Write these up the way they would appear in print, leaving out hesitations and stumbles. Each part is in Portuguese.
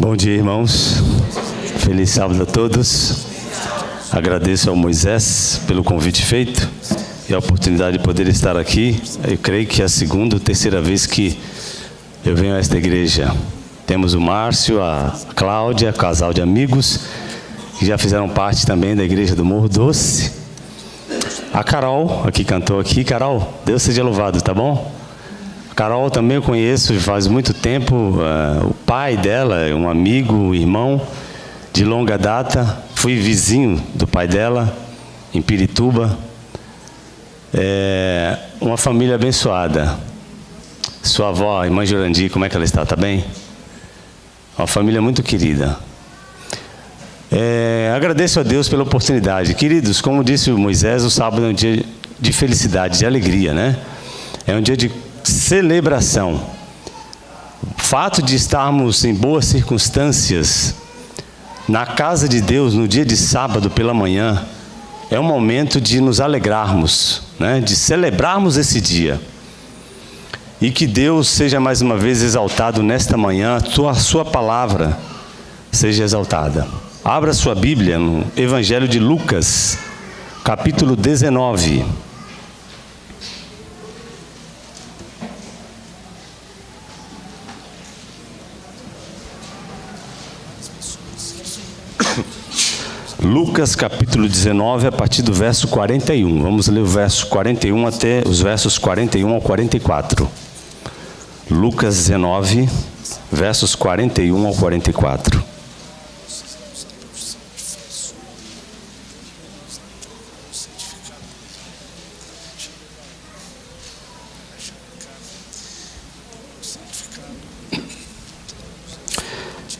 Bom dia, irmãos. Feliz sábado a todos. Agradeço ao Moisés pelo convite feito e a oportunidade de poder estar aqui. Eu creio que é a segunda ou terceira vez que eu venho a esta igreja. Temos o Márcio, a Cláudia, casal de amigos, que já fizeram parte também da igreja do Morro Doce. A Carol, que cantou aqui. Carol, Deus seja louvado, tá bom? A Carol também eu conheço faz muito tempo. O pai dela é um amigo, um irmão de longa data. Fui vizinho do pai dela, em Pirituba. É uma família abençoada. Sua avó, a irmã Jurandir, como é que ela está? Está bem? Uma família muito querida. Agradeço a Deus pela oportunidade. Queridos, como disse o Moisés, o sábado é um dia de felicidade, de alegria, né? É um dia de celebração. O fato de estarmos em boas circunstâncias na casa de Deus no dia de sábado pela manhã é um momento de nos alegrarmos, né? De celebrarmos esse dia. E que Deus seja mais uma vez exaltado nesta manhã, a sua palavra seja exaltada. Abra sua Bíblia no Evangelho de Lucas, capítulo 19. Lucas capítulo 19, a partir do verso 41. Vamos ler o verso 41 até os versos 41 ao 44. Lucas 19, versos 41 ao 44.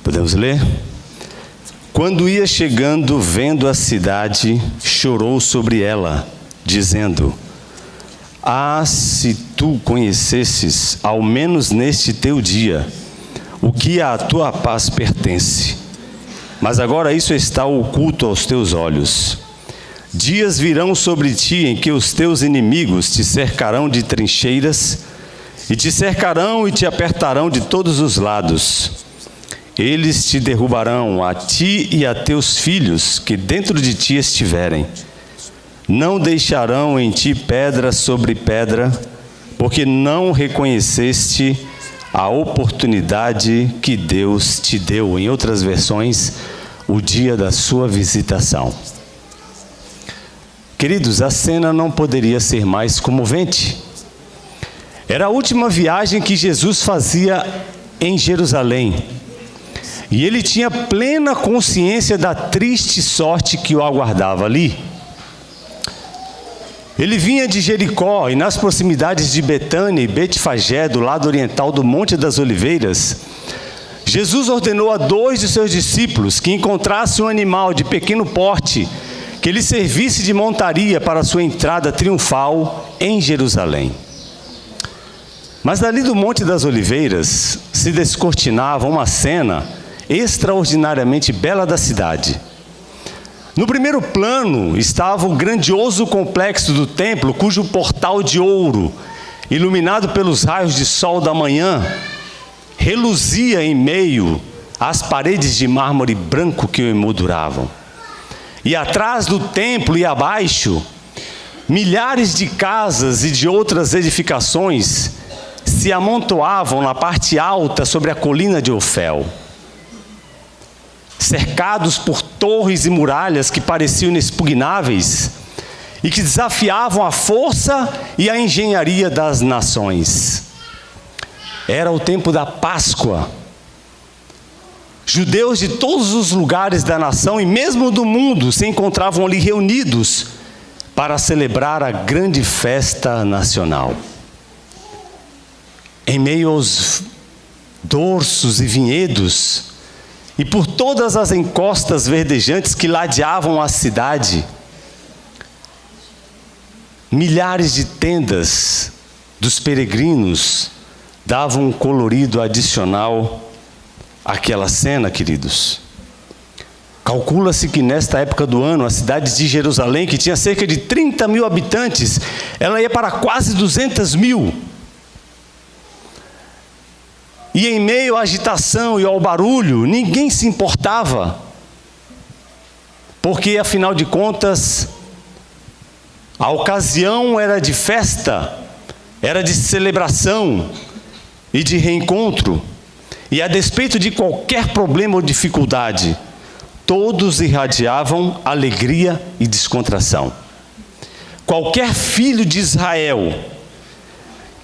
Podemos ler? Quando ia chegando, vendo a cidade, chorou sobre ela, dizendo: Ah, se tu conhecesses, ao menos neste teu dia, o que à tua paz pertence. Mas agora isso está oculto aos teus olhos. Dias virão sobre ti em que os teus inimigos te cercarão de trincheiras, e te cercarão e te apertarão de todos os lados. Eles te derrubarão, a ti e a teus filhos, que dentro de ti estiverem. Não deixarão em ti pedra sobre pedra, porque não reconheceste a oportunidade que Deus te deu. Em outras versões, o dia da sua visitação. Queridos, a cena não poderia ser mais comovente. Era a última viagem que Jesus fazia em Jerusalém. E ele tinha plena consciência da triste sorte que o aguardava ali. Ele vinha de Jericó e nas proximidades de Betânia e Betfagé, do lado oriental do Monte das Oliveiras, Jesus ordenou a 2 de seus discípulos que encontrassem um animal de pequeno porte que lhe servisse de montaria para a sua entrada triunfal em Jerusalém. Mas dali do Monte das Oliveiras se descortinava uma cena extraordinariamente bela da cidade. No primeiro plano estava o grandioso complexo do templo, cujo portal de ouro, iluminado pelos raios de sol da manhã, reluzia em meio às paredes de mármore branco que o emolduravam. E atrás do templo e abaixo, milhares de casas e de outras edificações se amontoavam na parte alta sobre a colina de Ofel, cercados por torres e muralhas que pareciam inexpugnáveis e que desafiavam a força e a engenharia das nações. Era o tempo da Páscoa. Judeus de todos os lugares da nação e mesmo do mundo se encontravam ali reunidos para celebrar a grande festa nacional. Em meio aos dorsos e vinhedos, e por todas as encostas verdejantes que ladeavam a cidade, milhares de tendas dos peregrinos davam um colorido adicional àquela cena, queridos. Calcula-se que nesta época do ano, a cidade de Jerusalém, que tinha cerca de 30 mil habitantes, ela ia para quase 200 mil. E em meio à agitação e ao barulho, ninguém se importava. Porque, afinal de contas, a ocasião era de festa, era de celebração e de reencontro. E a despeito de qualquer problema ou dificuldade, todos irradiavam alegria e descontração. Qualquer filho de Israel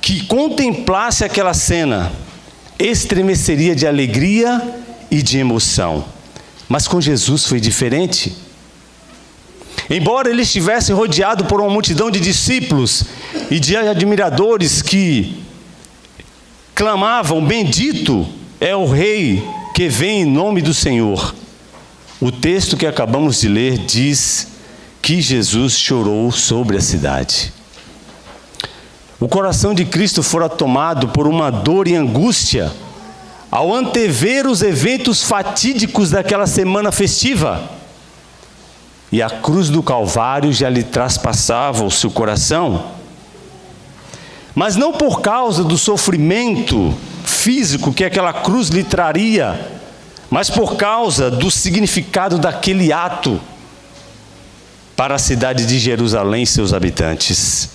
que contemplasse aquela cena estremeceria de alegria e de emoção. Mas com Jesus foi diferente. Embora ele estivesse rodeado por uma multidão de discípulos e de admiradores que clamavam: bendito é o Rei que vem em nome do Senhor, o texto que acabamos de ler diz que Jesus chorou sobre a cidade. O coração de Cristo fora tomado por uma dor e angústia ao antever os eventos fatídicos daquela semana festiva. E a cruz do Calvário já lhe traspassava o seu coração. Mas não por causa do sofrimento físico que aquela cruz lhe traria, mas por causa do significado daquele ato para a cidade de Jerusalém e seus habitantes.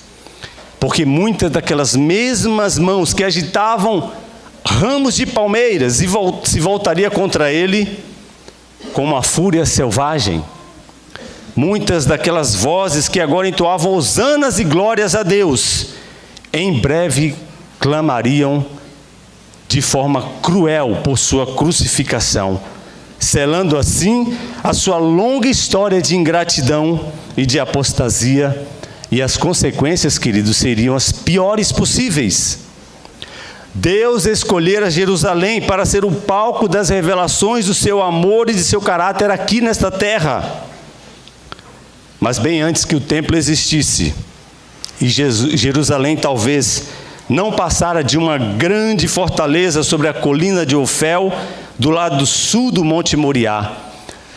Porque muitas daquelas mesmas mãos que agitavam ramos de palmeiras se voltaria contra ele com uma fúria selvagem. Muitas daquelas vozes que agora entoavam hosanas e glórias a Deus, em breve clamariam de forma cruel por sua crucificação, selando assim a sua longa história de ingratidão e de apostasia. E as consequências, queridos, seriam as piores possíveis. Deus escolhera Jerusalém para ser o palco das revelações do seu amor e de seu caráter aqui nesta terra. Mas bem antes que o templo existisse, e Jerusalém talvez não passara de uma grande fortaleza sobre a colina de Ofel, do lado sul do Monte Moriá.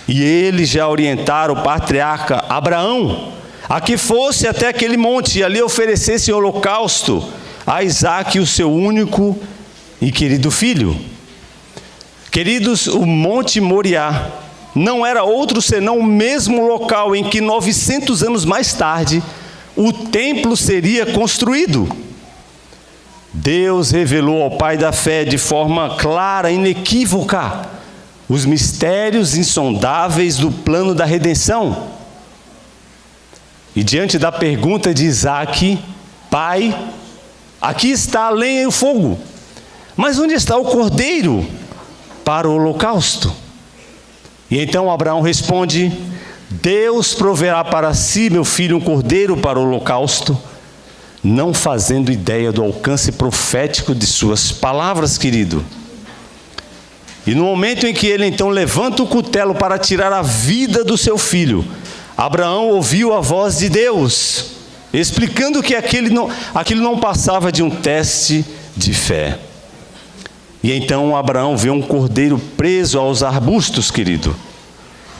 E ele já orientara o patriarca Abraão a que fosse até aquele monte e ali oferecesse holocausto a Isaque, o seu único e querido filho. Queridos, o Monte Moriá não era outro senão o mesmo local em que 900 anos mais tarde o templo seria construído. Deus revelou ao pai da fé de forma clara, inequívoca, os mistérios insondáveis do plano da redenção. E diante da pergunta de Isaque: pai, aqui está a lenha e o fogo, mas onde está o cordeiro para o holocausto? E então Abraão responde: Deus proverá para si, meu filho, um cordeiro para o holocausto, não fazendo ideia do alcance profético de suas palavras, querido. E no momento em que ele então levanta o cutelo para tirar a vida do seu filho, Abraão ouviu a voz de Deus, explicando que aquilo não passava de um teste de fé. E então Abraão vê um cordeiro preso aos arbustos, querido.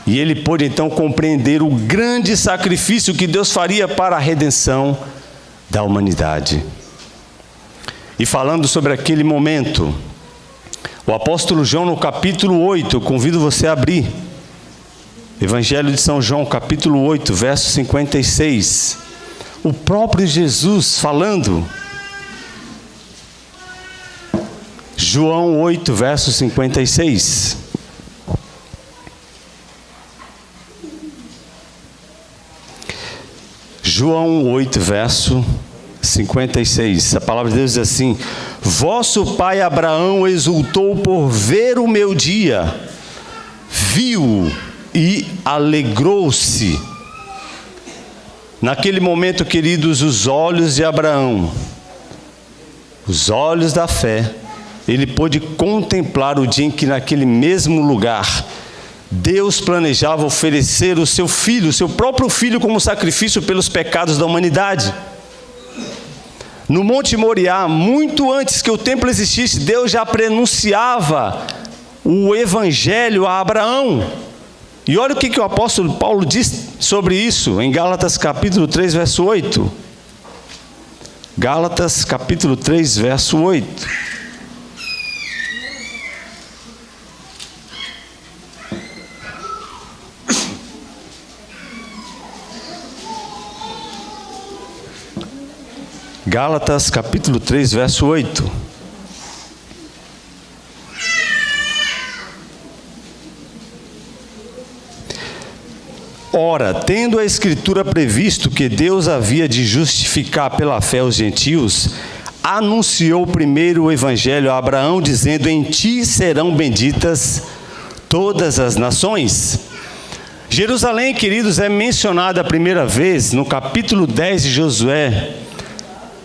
E ele pôde então compreender o grande sacrifício que Deus faria para a redenção da humanidade. E falando sobre aquele momento, o apóstolo João, no capítulo 8, convido você a abrir. Evangelho de São João, capítulo 8, verso 56. O próprio Jesus falando. João 8, verso 56. João 8, verso 56. A palavra de Deus diz assim: vosso pai Abraão exultou por ver o meu dia, viu e alegrou-se. Naquele momento, queridos, os olhos de Abraão, os olhos da fé, ele pôde contemplar o dia em que naquele mesmo lugar Deus planejava oferecer o seu filho, o seu próprio filho, como sacrifício pelos pecados da humanidade. No Monte Moriá, muito antes que o templo existisse, Deus já prenunciava o Evangelho a Abraão. E olha o que o apóstolo Paulo diz sobre isso em Gálatas capítulo 3, verso 8. Gálatas capítulo 3, verso 8. Gálatas capítulo 3, verso 8. Ora, tendo a Escritura previsto que Deus havia de justificar pela fé os gentios, anunciou primeiro o Evangelho a Abraão, dizendo: em ti serão benditas todas as nações. Jerusalém, queridos, é mencionada a primeira vez no capítulo 10 de Josué,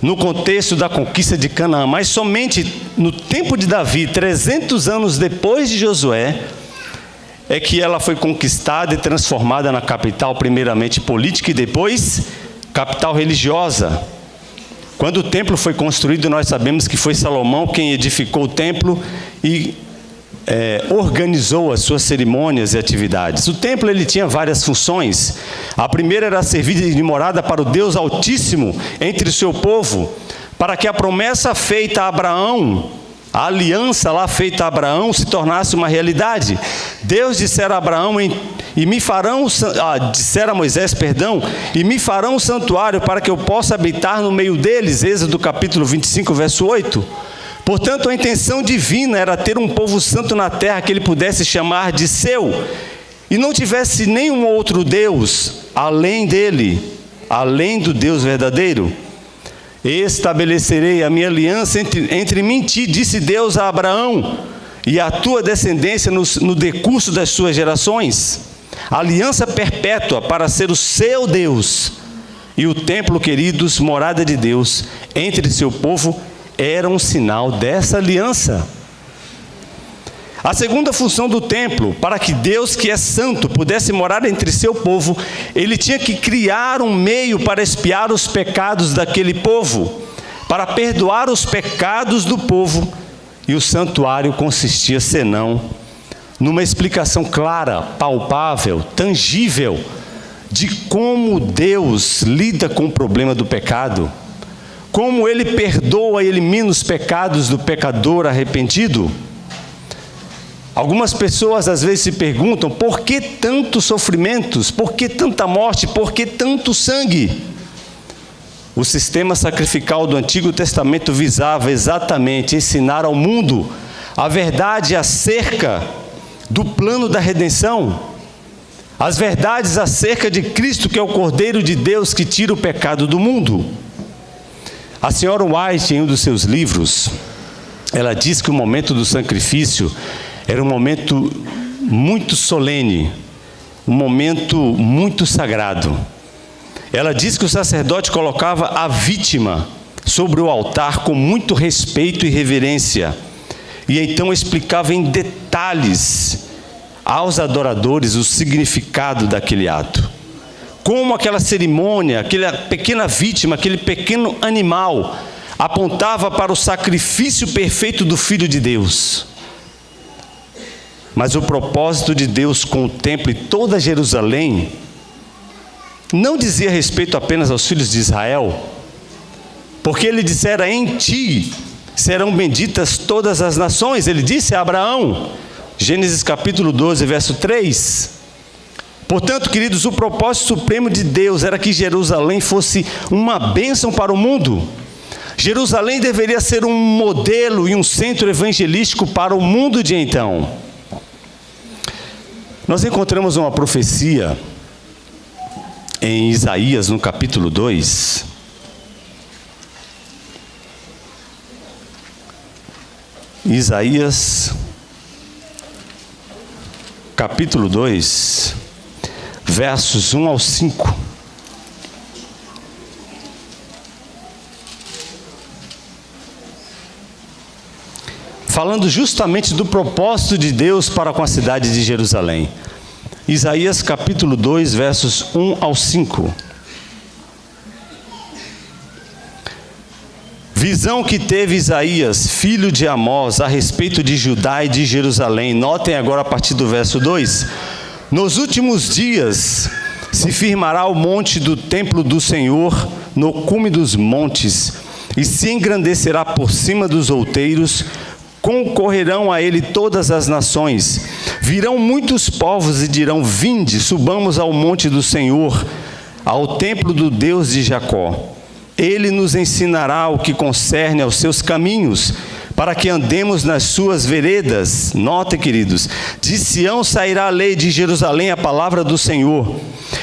no contexto da conquista de Canaã, mas somente no tempo de Davi, 300 anos depois de Josué, é que ela foi conquistada e transformada na capital, primeiramente política e depois capital religiosa. Quando o templo foi construído, nós sabemos que foi Salomão quem edificou o templo e organizou as suas cerimônias e atividades. O templo ele tinha várias funções. A primeira era servir de morada para o Deus Altíssimo entre o seu povo, para que a promessa feita a Abraão, a aliança lá feita a Abraão, se tornasse uma realidade. Deus dissera a Abraão, dissera a Moisés, e me farão um santuário para que eu possa habitar no meio deles. Êxodo capítulo 25, verso 8. Portanto, a intenção divina era ter um povo santo na terra que ele pudesse chamar de seu, e não tivesse nenhum outro Deus além dele, além do Deus verdadeiro. Estabelecerei a minha aliança entre mim e ti, disse Deus a Abraão, e a tua descendência no decurso das suas gerações. Aliança perpétua para ser o seu Deus. E o templo, queridos, morada de Deus entre seu povo, era um sinal dessa aliança. A segunda função do templo, para que Deus, que é santo, pudesse morar entre seu povo, ele tinha que criar um meio para expiar os pecados daquele povo, para perdoar os pecados do povo, e o santuário consistia, senão, numa explicação clara, palpável, tangível, de como Deus lida com o problema do pecado, como ele perdoa e elimina os pecados do pecador arrependido. Algumas pessoas às vezes se perguntam: por que tantos sofrimentos? Por que tanta morte? Por que tanto sangue? O sistema sacrificial do Antigo Testamento visava exatamente ensinar ao mundo a verdade acerca do plano da redenção, as verdades acerca de Cristo, que é o Cordeiro de Deus que tira o pecado do mundo. A senhora White, em um dos seus livros, ela diz que o momento do sacrifício era um momento muito solene, um momento muito sagrado. Ela diz que o sacerdote colocava a vítima sobre o altar com muito respeito e reverência, e então explicava em detalhes aos adoradores o significado daquele ato. Como aquela cerimônia, aquela pequena vítima, aquele pequeno animal, apontava para o sacrifício perfeito do Filho de Deus. Mas o propósito de Deus com o templo e toda Jerusalém não dizia respeito apenas aos filhos de Israel, porque ele dissera: em ti serão benditas todas as nações. Ele disse a Abraão, Gênesis capítulo 12, verso 3. Portanto, queridos, o propósito supremo de Deus era que Jerusalém fosse uma bênção para o mundo. Jerusalém deveria ser um modelo e um centro evangelístico para o mundo de então. Nós encontramos uma profecia em Isaías, no capítulo 2. Isaías, capítulo 2, versos 1 ao 5. Falando justamente do propósito de Deus para com a cidade de Jerusalém. Isaías capítulo 2, versos 1 ao 5. Visão que teve Isaías, filho de Amós, a respeito de Judá e de Jerusalém. Notem agora a partir do verso 2. Nos últimos dias se firmará o monte do templo do Senhor no cume dos montes, e se engrandecerá por cima dos outeiros. Concorrerão a ele todas as nações. Virão muitos povos e dirão: vinde, subamos ao monte do Senhor, ao templo do Deus de Jacó. Ele nos ensinará o que concerne aos seus caminhos, para que andemos nas suas veredas. Notem, queridos, de Sião sairá a lei, de Jerusalém a palavra do Senhor.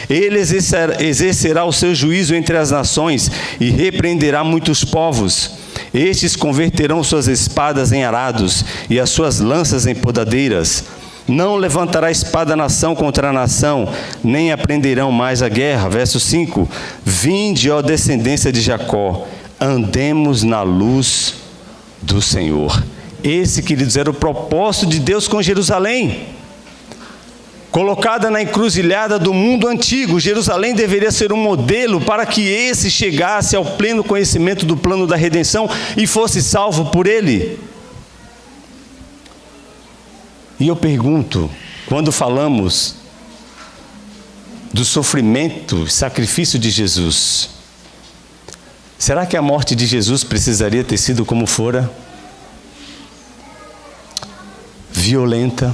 Ele exercerá o seu juízo entre as nações e repreenderá muitos povos. Estes converterão suas espadas em arados e as suas lanças em podadeiras. Não levantará espada nação contra nação, nem aprenderão mais a guerra. Verso 5. Vinde, ó descendência de Jacó, andemos na luz do Senhor. Esse, queridos, era o propósito de Deus com Jerusalém. Colocada na encruzilhada do mundo antigo, Jerusalém deveria ser um modelo para que esse chegasse ao pleno conhecimento do plano da redenção e fosse salvo por ele. E eu pergunto, quando falamos do sofrimento e sacrifício de Jesus, será que a morte de Jesus precisaria ter sido como fora? Violenta.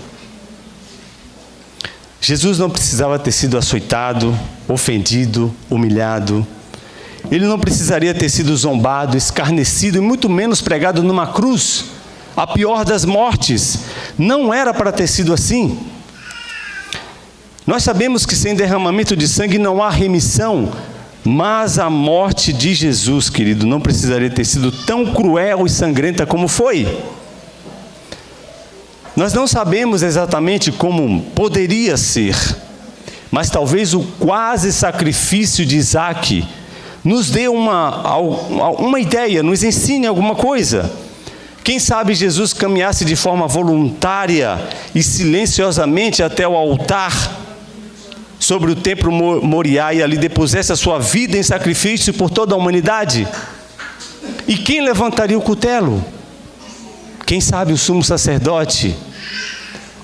Jesus não precisava ter sido açoitado, ofendido, humilhado. Ele não precisaria ter sido zombado, escarnecido e muito menos pregado numa cruz, a pior das mortes. Não era para ter sido assim. Nós sabemos que sem derramamento de sangue não há remissão, mas a morte de Jesus, querido, não precisaria ter sido tão cruel e sangrenta como foi. Nós não sabemos exatamente como poderia ser, mas talvez o quase sacrifício de Isaac nos dê uma ideia, nos ensine alguma coisa. Quem sabe Jesus caminhasse de forma voluntária e silenciosamente até o altar sobre o templo Moriá e ali depusesse a sua vida em sacrifício por toda a humanidade? E quem levantaria o cutelo? Quem sabe o sumo sacerdote?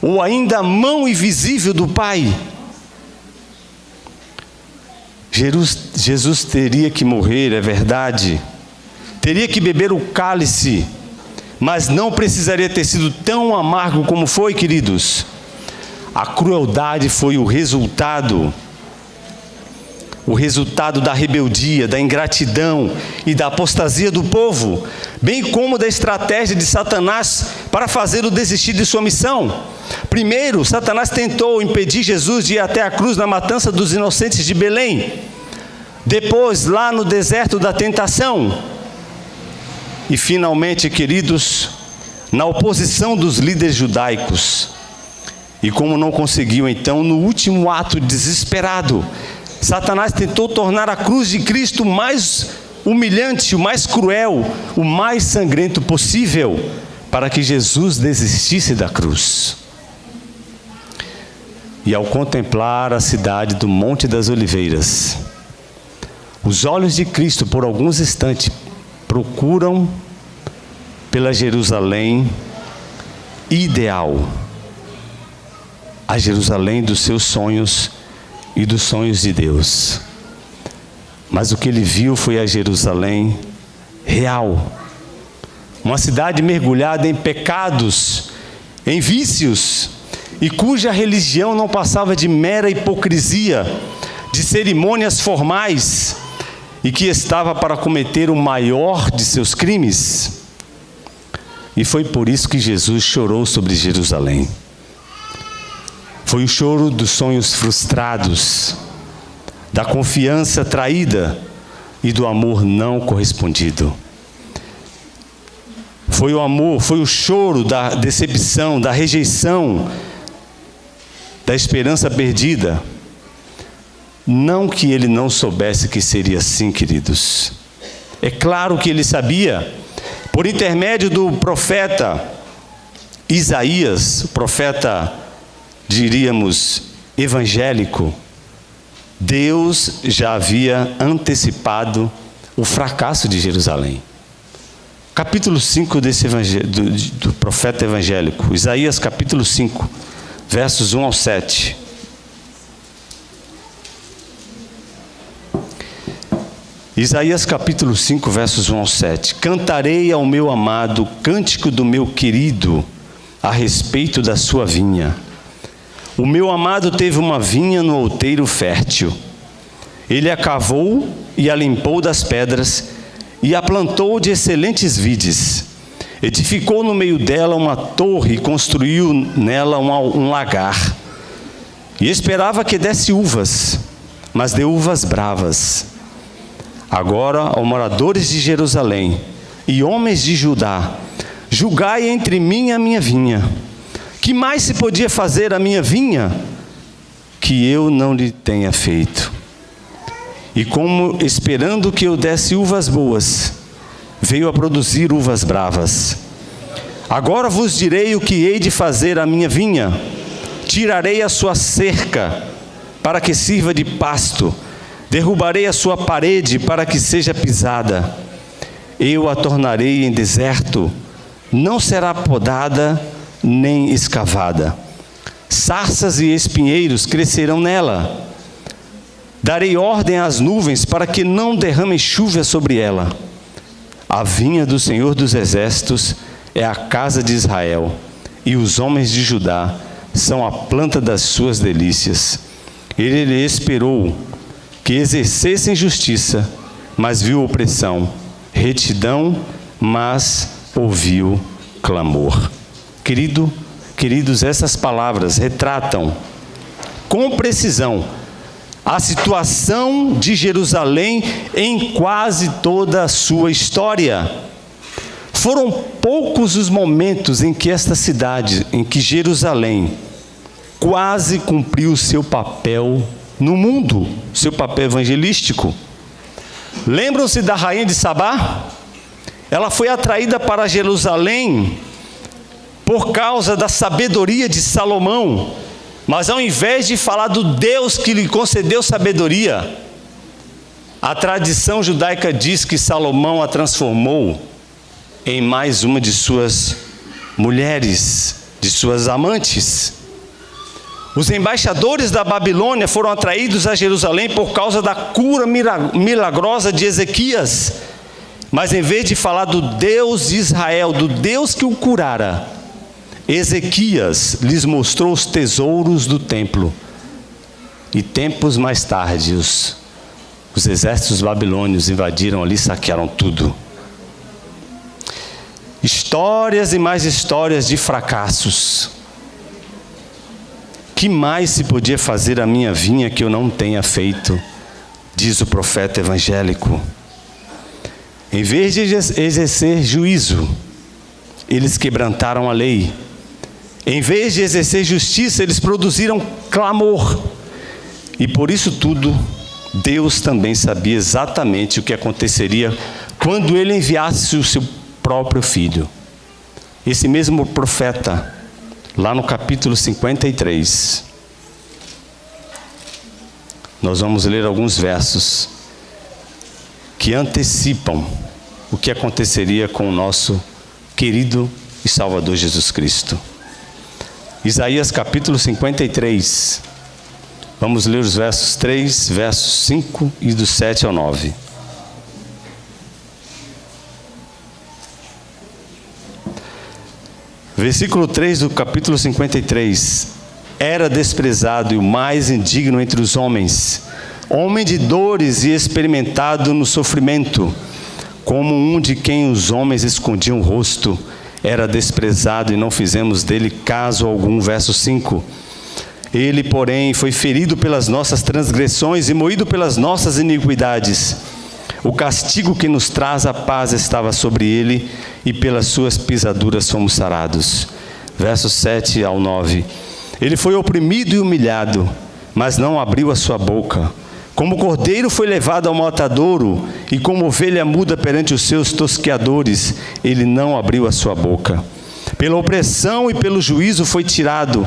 Ou ainda a mão invisível do Pai? Jesus teria que morrer, é verdade. Teria que beber o cálice, mas não precisaria ter sido tão amargo como foi, queridos. A crueldade foi o resultado da rebeldia, da ingratidão e da apostasia do povo, bem como da estratégia de Satanás para fazê-lo desistir de sua missão. Primeiro, Satanás tentou impedir Jesus de ir até a cruz na matança dos inocentes de Belém. Depois, lá no deserto da tentação. E finalmente, queridos, na oposição dos líderes judaicos. E como não conseguiu, então, no último ato desesperado, Satanás tentou tornar a cruz de Cristo o mais humilhante, o mais cruel, o mais sangrento possível, para que Jesus desistisse da cruz. E ao contemplar a cidade do Monte das Oliveiras, os olhos de Cristo, por alguns instantes, procuram pela Jerusalém ideal, a Jerusalém dos seus sonhos e dos sonhos de Deus. Mas o que ele viu foi a Jerusalém real, uma cidade mergulhada em pecados, em vícios, e cuja religião não passava de mera hipocrisia, de cerimônias formais, e que estava para cometer o maior de seus crimes. E foi por isso que Jesus chorou sobre Jerusalém. Foi o choro dos sonhos frustrados, da confiança traída e do amor não correspondido. Foi o amor, foi o choro da decepção, da rejeição, da esperança perdida. Não que ele não soubesse que seria assim, queridos. É claro que ele sabia. Por intermédio do profeta Isaías, o profeta, diríamos, evangélico, Deus já havia antecipado o fracasso de Jerusalém. Capítulo 5 do profeta evangélico, Isaías capítulo 5, versos 1 ao 7. Isaías capítulo 5, versos 1 ao 7. Cantarei ao meu amado, cântico do meu querido, a respeito da sua vinha. O meu amado teve uma vinha no outeiro fértil. Ele a cavou e a limpou das pedras, e a plantou de excelentes vides. Edificou no meio dela uma torre e construiu nela um lagar. E esperava que desse uvas, mas deu uvas bravas. Agora, ó moradores de Jerusalém e homens de Judá, julgai entre mim e a minha vinha. Que mais se podia fazer à minha vinha que eu não lhe tenha feito? E como esperando que eu desse uvas boas, veio a produzir uvas bravas. Agora vos direi o que hei de fazer à minha vinha. Tirarei a sua cerca, para que sirva de pasto. Derrubarei a sua parede, para que seja pisada. Eu a tornarei em deserto, não será podada, nem escavada. Sarças e espinheiros crescerão nela. Darei ordem às nuvens, para que não derramem chuva sobre ela. A vinha do Senhor dos Exércitos é a casa de Israel, e os homens de Judá são a planta das suas delícias. Ele lhe esperou que exercessem justiça, mas viu opressão, retidão, mas ouviu clamor. Queridos, essas palavras retratam com precisão a situação de Jerusalém em quase toda a sua história. Foram poucos os momentos em que esta cidade, em que Jerusalém, quase cumpriu seu papel no mundo, seu papel evangelístico. Lembram-se da rainha de Sabá? Ela foi atraída para Jerusalém por causa da sabedoria de Salomão, mas ao invés de falar do Deus que lhe concedeu sabedoria, a tradição judaica diz que Salomão a transformou em mais uma de suas mulheres, de suas amantes. Os embaixadores da Babilônia foram atraídos a Jerusalém por causa da cura milagrosa de Ezequias, mas em vez de falar do Deus de Israel, do Deus que o curara, Ezequias lhes mostrou os tesouros do templo. E tempos mais tarde, os exércitos babilônios invadiram ali e saquearam tudo. Histórias e mais histórias de fracassos. Que mais se podia fazer à minha vinha que eu não tenha feito? Diz o profeta evangélico. Em vez de exercer juízo, eles quebrantaram a lei. Em vez de exercer justiça, eles produziram clamor. E por isso tudo, Deus também sabia exatamente o que aconteceria quando Ele enviasse o seu próprio Filho. Esse mesmo profeta, lá no capítulo 53, nós vamos ler alguns versos que antecipam o que aconteceria com o nosso querido e Salvador Jesus Cristo. Isaías capítulo 53, vamos ler os versos 3, versos 5 e do 7 ao 9. Versículo 3 do capítulo 53. Era desprezado e o mais indigno entre os homens, homem de dores e experimentado no sofrimento, como um de quem os homens escondiam o rosto. Era desprezado e não fizemos dele caso algum. Verso 5. Ele, porém, foi ferido pelas nossas transgressões e moído pelas nossas iniquidades. O castigo que nos traz a paz estava sobre ele, e pelas suas pisaduras fomos sarados. Versos 7 ao 9. Ele foi oprimido e humilhado, mas não abriu a sua boca. Como cordeiro foi levado ao matadouro, e como ovelha muda perante os seus tosqueadores, ele não abriu a sua boca. Pela opressão e pelo juízo foi tirado,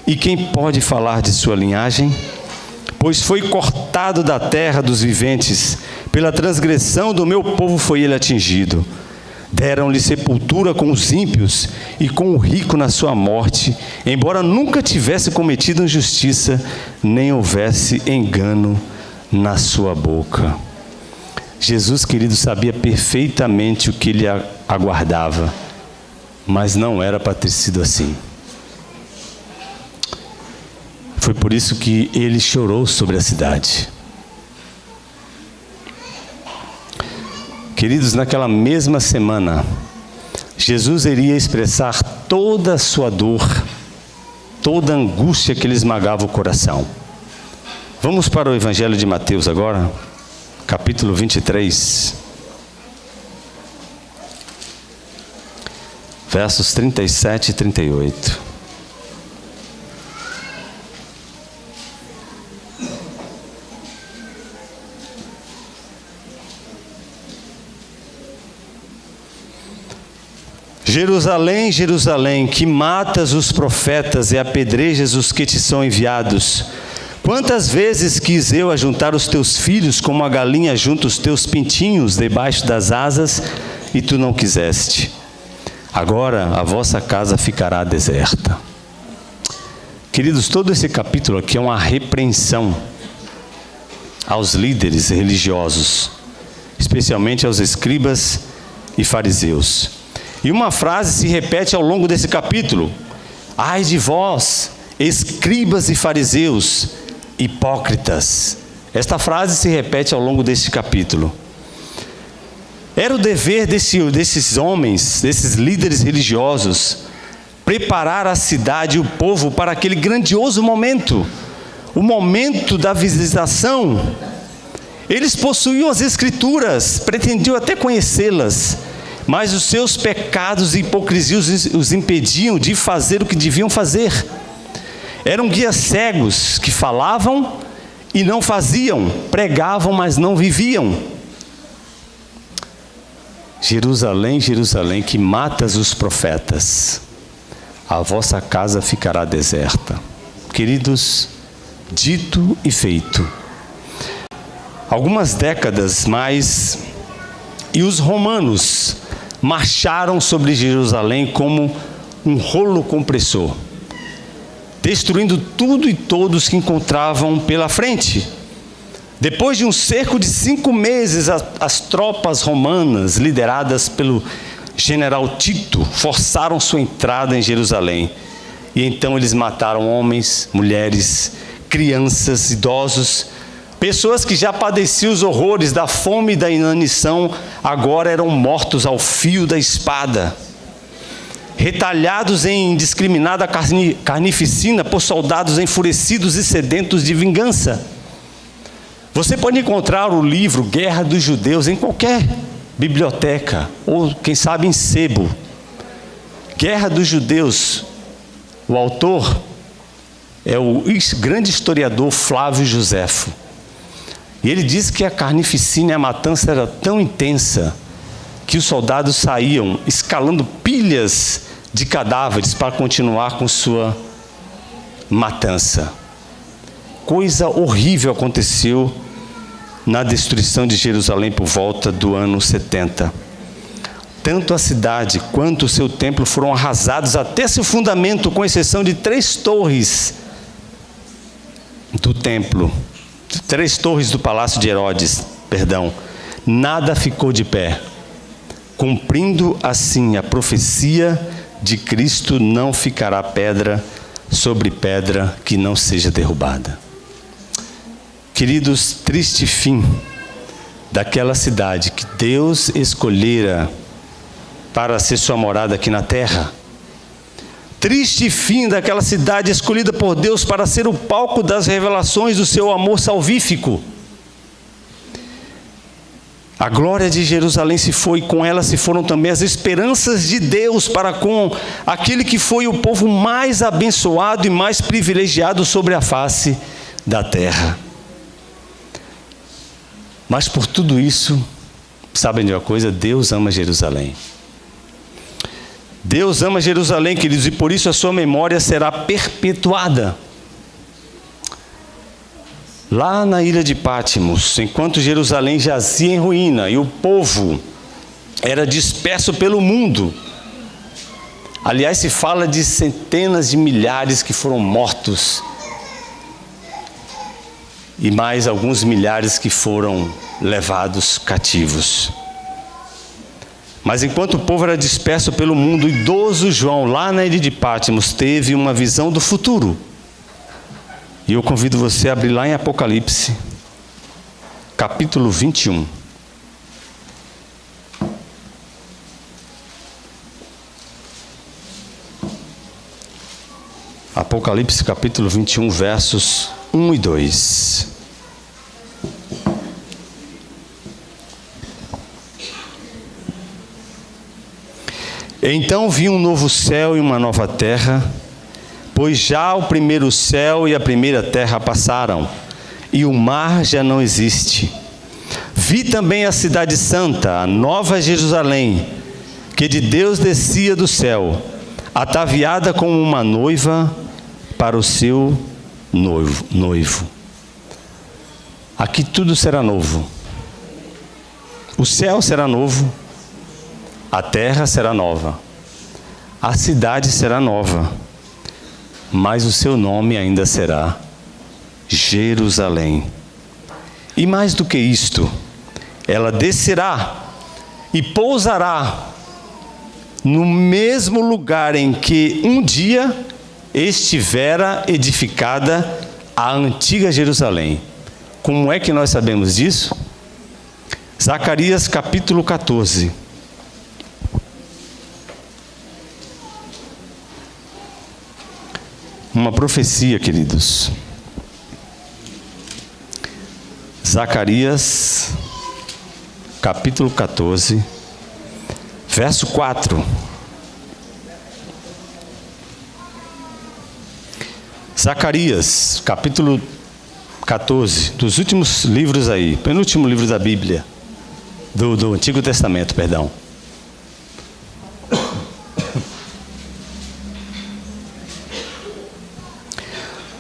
e quem pode falar de sua linhagem? Pois foi cortado da terra dos viventes, pela transgressão do meu povo foi ele atingido. Deram-lhe sepultura com os ímpios e com o rico na sua morte, embora nunca tivesse cometido injustiça, nem houvesse engano na sua boca. Jesus, querido, sabia perfeitamente o que lhe aguardava, mas não era para ter sido assim. Foi por isso que ele chorou sobre a cidade. Queridos, naquela mesma semana, Jesus iria expressar toda a sua dor, toda a angústia que lhe esmagava o coração. Vamos para o Evangelho de Mateus agora, capítulo 23, versos 37 e 38. Jerusalém, Jerusalém, que matas os profetas e apedrejas os que te são enviados. Quantas vezes quis eu ajuntar os teus filhos como a galinha junta os teus pintinhos debaixo das asas, e tu não quiseste. Agora a vossa casa ficará deserta. Queridos, todo esse capítulo aqui é uma repreensão aos líderes religiosos, especialmente aos escribas e fariseus. E uma frase se repete ao longo desse capítulo: ai de vós, escribas e fariseus, hipócritas. Esta frase se repete ao longo deste capítulo. Era o dever desses homens, desses líderes religiosos, preparar a cidade e o povo para aquele grandioso momento, o momento da visitação. Eles possuíam as Escrituras, pretendiam até conhecê-las, mas os seus pecados e hipocrisias os impediam de fazer o que deviam fazer. Eram guias cegos que falavam e não faziam, pregavam, mas não viviam. Jerusalém, Jerusalém, que matas os profetas, a vossa casa ficará deserta. Queridos, dito e feito. Algumas décadas mais, e os romanos marcharam sobre Jerusalém como um rolo compressor, destruindo tudo e todos que encontravam pela frente. Depois de um cerco de 5 meses, as tropas romanas, lideradas pelo general Tito, forçaram sua entrada em Jerusalém. E então eles mataram homens, mulheres, crianças, idosos. Pessoas que já padeciam os horrores da fome e da inanição, agora eram mortos ao fio da espada, retalhados em indiscriminada carnificina por soldados enfurecidos e sedentos de vingança. Você pode encontrar o livro Guerra dos Judeus em qualquer biblioteca, ou quem sabe em sebo. Guerra dos Judeus. O autor é o grande historiador Flávio Joséfo. E ele diz que a carnificina e a matança era tão intensa que os soldados saíam escalando pilhas de cadáveres para continuar com sua matança. Coisa horrível aconteceu na destruição de Jerusalém por volta do ano 70. Tanto a cidade quanto o seu templo foram arrasados até seu fundamento, com exceção de 3 torres do templo. 3 torres do palácio de Herodes, nada ficou de pé, cumprindo assim a profecia de Cristo: não ficará pedra sobre pedra que não seja derrubada. Queridos, triste fim daquela cidade que Deus escolhera para ser sua morada aqui na terra. Triste fim daquela cidade escolhida por Deus para ser o palco das revelações do seu amor salvífico. A glória de Jerusalém se foi, e com ela se foram também as esperanças de Deus para com aquele que foi o povo mais abençoado e mais privilegiado sobre a face da terra. Mas por tudo isso, sabem de uma coisa? Deus ama Jerusalém. Deus ama Jerusalém, queridos, e por isso a sua memória será perpetuada. Lá na ilha de Patmos, enquanto Jerusalém jazia em ruína e o povo era disperso pelo mundo. Aliás, se fala de centenas de milhares que foram mortos e mais alguns milhares que foram levados cativos. Mas enquanto o povo era disperso pelo mundo, o idoso João, lá na ilha de Patmos, teve uma visão do futuro. E eu convido você a abrir lá em Apocalipse, capítulo 21. Apocalipse capítulo 21, versos 1 e 2. Então vi um novo céu e uma nova terra, pois já o primeiro céu e a primeira terra passaram, e o mar já não existe. Vi também a cidade santa, a nova Jerusalém, que de Deus descia do céu, ataviada como uma noiva para o seu noivo. Aqui tudo será novo. O céu será novo, a terra será nova, a cidade será nova, mas o seu nome ainda será Jerusalém. E mais do que isto, ela descerá e pousará no mesmo lugar em que um dia estivera edificada a antiga Jerusalém. Como é que nós sabemos disso? Zacarias capítulo 14. Uma profecia, queridos. Zacarias capítulo 14. Verso 4. Zacarias, capítulo 14, dos últimos livros aí, penúltimo livro da Bíblia, do Antigo Testamento, perdão.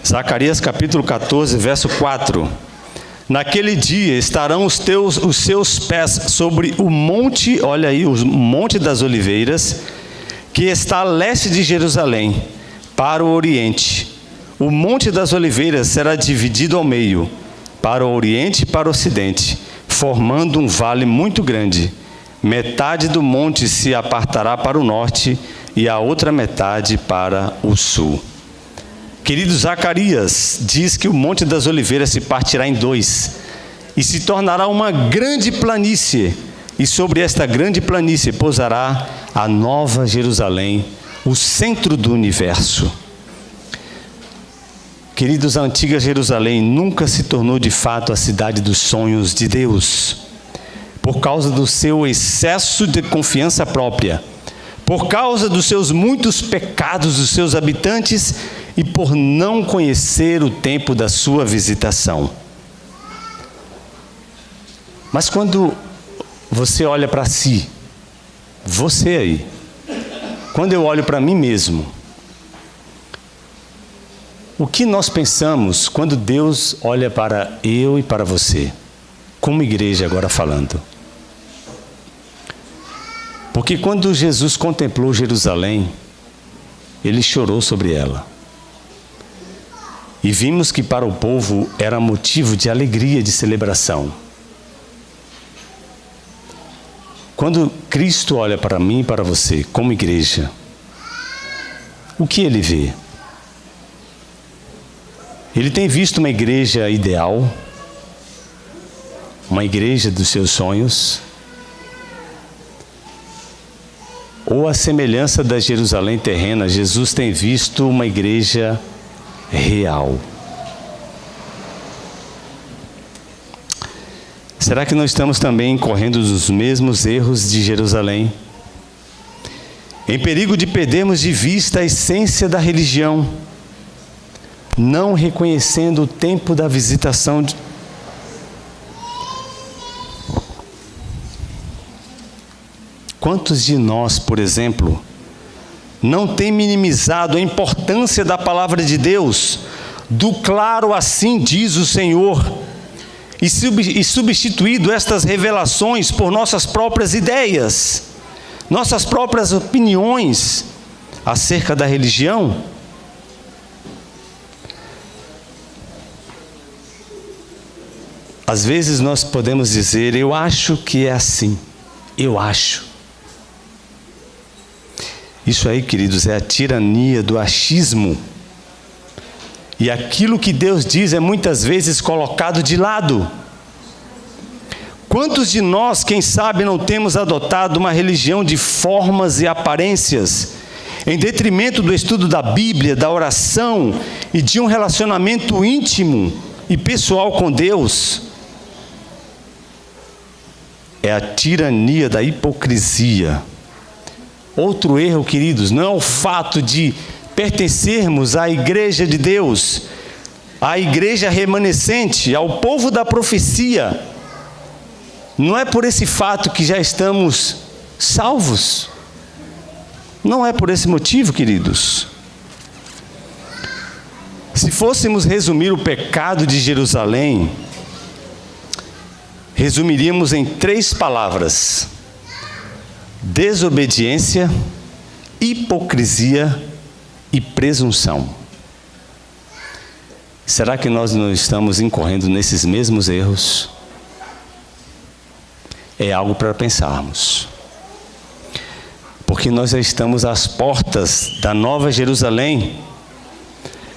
Zacarias, capítulo 14, verso 4. Naquele dia estarão os seus pés sobre o monte, olha aí, o monte das oliveiras, que está a leste de Jerusalém, para o oriente. O monte das oliveiras será dividido ao meio, para o oriente e para o ocidente, formando um vale muito grande. Metade do monte se apartará para o norte e a outra metade para o sul. Querido, Zacarias diz que o Monte das Oliveiras se partirá em dois e se tornará uma grande planície, e sobre esta grande planície pousará a nova Jerusalém, o centro do universo. Queridos, a antiga Jerusalém nunca se tornou de fato a cidade dos sonhos de Deus, por causa do seu excesso de confiança própria, por causa dos seus muitos pecados dos seus habitantes e por não conhecer o tempo da sua visitação. Mas quando você olha para si, você aí, quando eu olho para mim mesmo, o que nós pensamos quando Deus olha para eu e para você, como igreja agora falando? Porque quando Jesus contemplou Jerusalém, ele chorou sobre ela. E vimos que para o povo era motivo de alegria, de celebração. Quando Cristo olha para mim e para você, como igreja, o que ele vê? Ele tem visto uma igreja ideal, uma igreja dos seus sonhos, ou a semelhança da Jerusalém terrena, Jesus tem visto uma igreja real. Será que nós estamos também correndo os mesmos erros de Jerusalém? Em perigo de perdermos de vista a essência da religião, não reconhecendo o tempo da visitação de... Quantos de nós, por exemplo, não tem minimizado a importância da palavra de Deus, do claro assim diz o Senhor, e substituído estas revelações por nossas próprias ideias, nossas próprias opiniões acerca da religião? Às vezes nós podemos dizer, eu acho que é assim, eu acho. Isso aí, queridos, é a tirania do achismo. E aquilo que Deus diz é muitas vezes colocado de lado. Quantos de nós, quem sabe, não temos adotado uma religião de formas e aparências, em detrimento do estudo da Bíblia, da oração e de um relacionamento íntimo e pessoal com Deus, é a tirania da hipocrisia. Outro erro, queridos, não é o fato de pertencermos à igreja de Deus, à igreja remanescente, ao povo da profecia. Não é por esse fato que já estamos salvos. Não é por esse motivo, queridos. Se fôssemos resumir o pecado de Jerusalém, resumiríamos em 3 palavras: desobediência, hipocrisia e presunção. Será que nós não estamos incorrendo nesses mesmos erros? É algo para pensarmos. Porque nós já estamos às portas da Nova Jerusalém.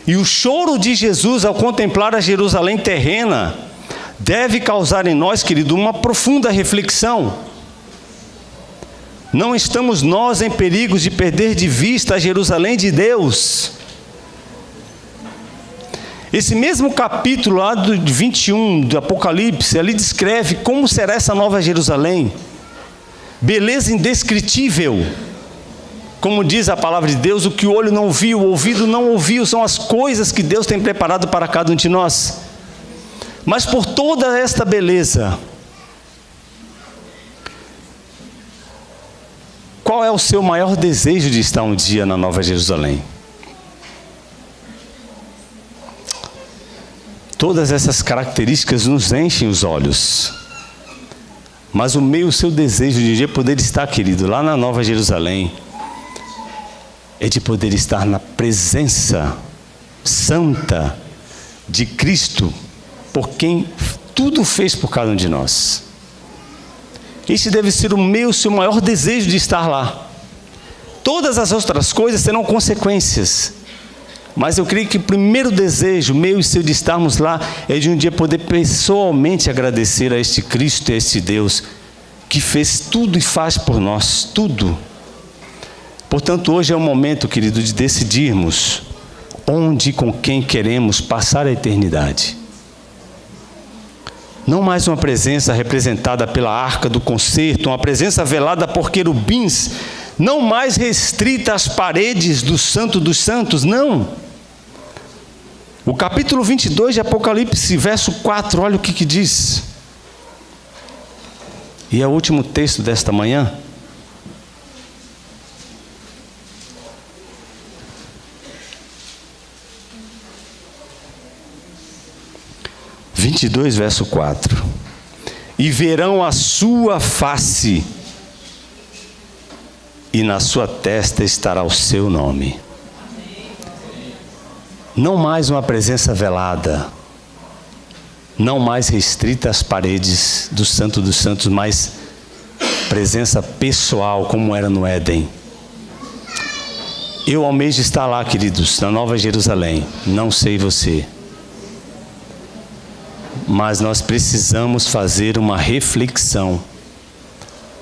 E o choro de Jesus ao contemplar a Jerusalém terrena deve causar em nós, querido, uma profunda reflexão. Não estamos nós em perigo de perder de vista a Jerusalém de Deus? Esse mesmo capítulo lá do 21 do Apocalipse, ali descreve como será essa Nova Jerusalém. Beleza indescritível. Como diz a palavra de Deus, o que o olho não viu, o ouvido não ouviu, são as coisas que Deus tem preparado para cada um de nós. Mas por toda esta beleza, qual é o seu maior desejo de estar um dia na Nova Jerusalém? Todas essas características nos enchem os olhos. Mas o seu desejo de um dia poder estar, querido, lá na Nova Jerusalém, é de poder estar na presença santa de Cristo, por quem tudo fez por cada um de nós. Esse deve ser o seu maior desejo de estar lá. Todas as outras coisas serão consequências. Mas eu creio que o primeiro desejo meu e seu de estarmos lá é de um dia poder pessoalmente agradecer a este Cristo e a este Deus que fez tudo e faz por nós, tudo. Portanto, hoje é o momento, querido, de decidirmos onde e com quem queremos passar a eternidade. Não mais uma presença representada pela arca do concerto, uma presença velada por querubins, não mais restrita às paredes do Santo dos Santos, não. O capítulo 22 de Apocalipse, verso 4, olha o que diz. E é o último texto desta manhã. Verso 4. E verão a sua face, e na sua testa estará o seu nome. Não mais uma presença velada, não mais restrita às paredes do Santo dos Santos, mas presença pessoal, como era no Éden. Eu almejo estar lá, queridos, na Nova Jerusalém. Não sei você, mas nós precisamos fazer uma reflexão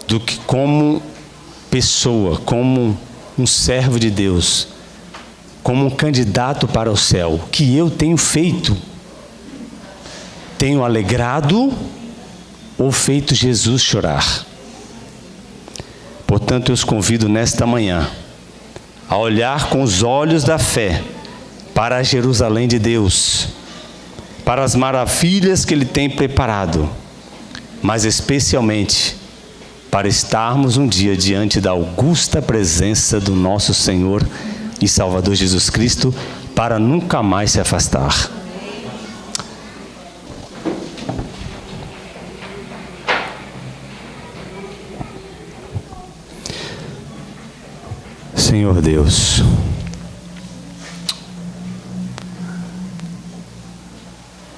do que, como pessoa, como um servo de Deus, como um candidato para o céu, o que eu tenho feito? Tenho alegrado ou feito Jesus chorar? Portanto, eu os convido nesta manhã a olhar com os olhos da fé para a Jerusalém de Deus, para as maravilhas que Ele tem preparado, mas especialmente para estarmos um dia diante da augusta presença do nosso Senhor e Salvador Jesus Cristo, para nunca mais se afastar. Senhor Deus,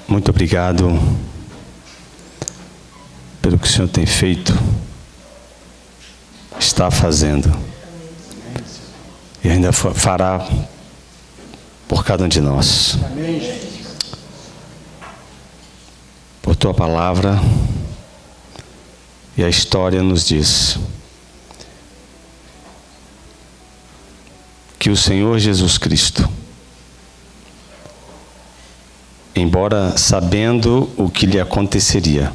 muito obrigado pelo que o Senhor tem feito, está fazendo e ainda fará por cada um de nós. Por Tua palavra, e a história nos diz que o Senhor Jesus Cristo, embora sabendo o que lhe aconteceria,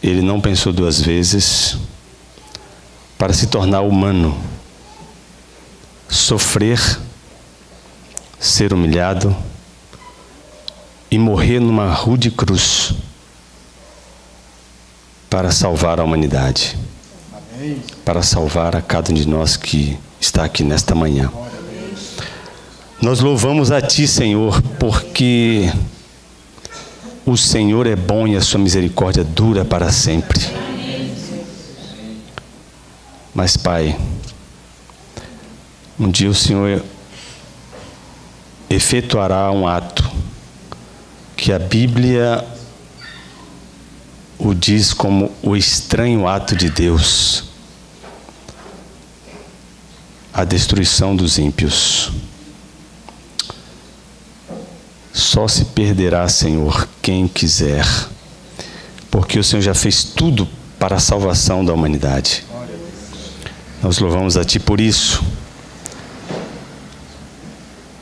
ele não pensou duas vezes para se tornar humano, sofrer, ser humilhado e morrer numa rude cruz para salvar a humanidade, para salvar a cada um de nós que está aqui nesta manhã. Nós louvamos a Ti, Senhor, porque o Senhor é bom e a sua misericórdia dura para sempre. Mas, Pai, um dia o Senhor efetuará um ato que a Bíblia o diz como o estranho ato de Deus, a destruição dos ímpios. Só se perderá, Senhor, quem quiser, porque o Senhor já fez tudo para a salvação da humanidade. Nós louvamos a Ti por isso.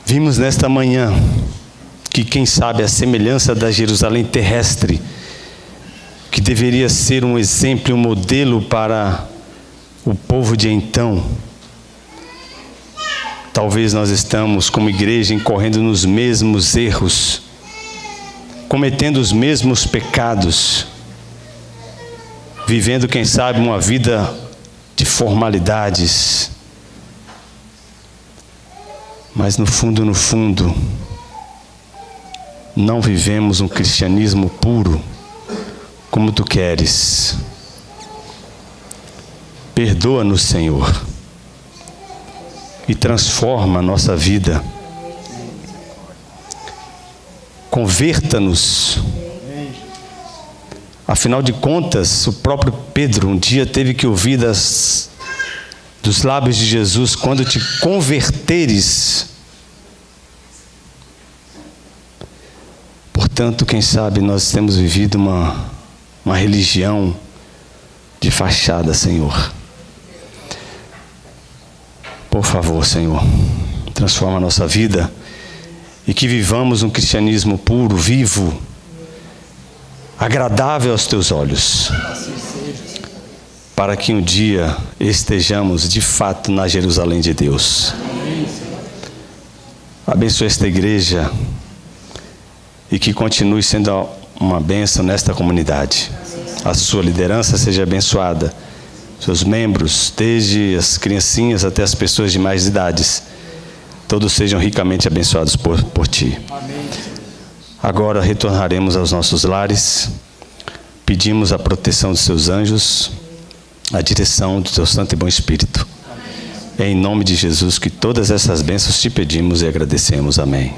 Vimos nesta manhã que, quem sabe, a semelhança da Jerusalém terrestre, que deveria ser um exemplo e um modelo para o povo de então, talvez nós estamos, como igreja, incorrendo nos mesmos erros, cometendo os mesmos pecados, vivendo, quem sabe, uma vida de formalidades, mas no fundo, não vivemos um cristianismo puro, como Tu queres. Perdoa-nos, Senhor, e transforma a nossa vida. Converta-nos. Afinal de contas, o próprio Pedro um dia teve que ouvir dos lábios de Jesus: quando te converteres. Portanto, quem sabe nós temos vivido uma religião de fachada, Senhor. Por favor, Senhor, transforma a nossa vida e que vivamos um cristianismo puro, vivo, agradável aos Teus olhos, para que um dia estejamos de fato na Jerusalém de Deus. Abençoa esta igreja e que continue sendo uma bênção nesta comunidade. A sua liderança seja abençoada, seus membros, desde as criancinhas até as pessoas de mais idades, todos sejam ricamente abençoados por Ti. Agora retornaremos aos nossos lares, pedimos a proteção dos Seus anjos, a direção do Teu Santo e Bom Espírito. É em nome de Jesus que todas essas bênçãos Te pedimos e agradecemos. Amém.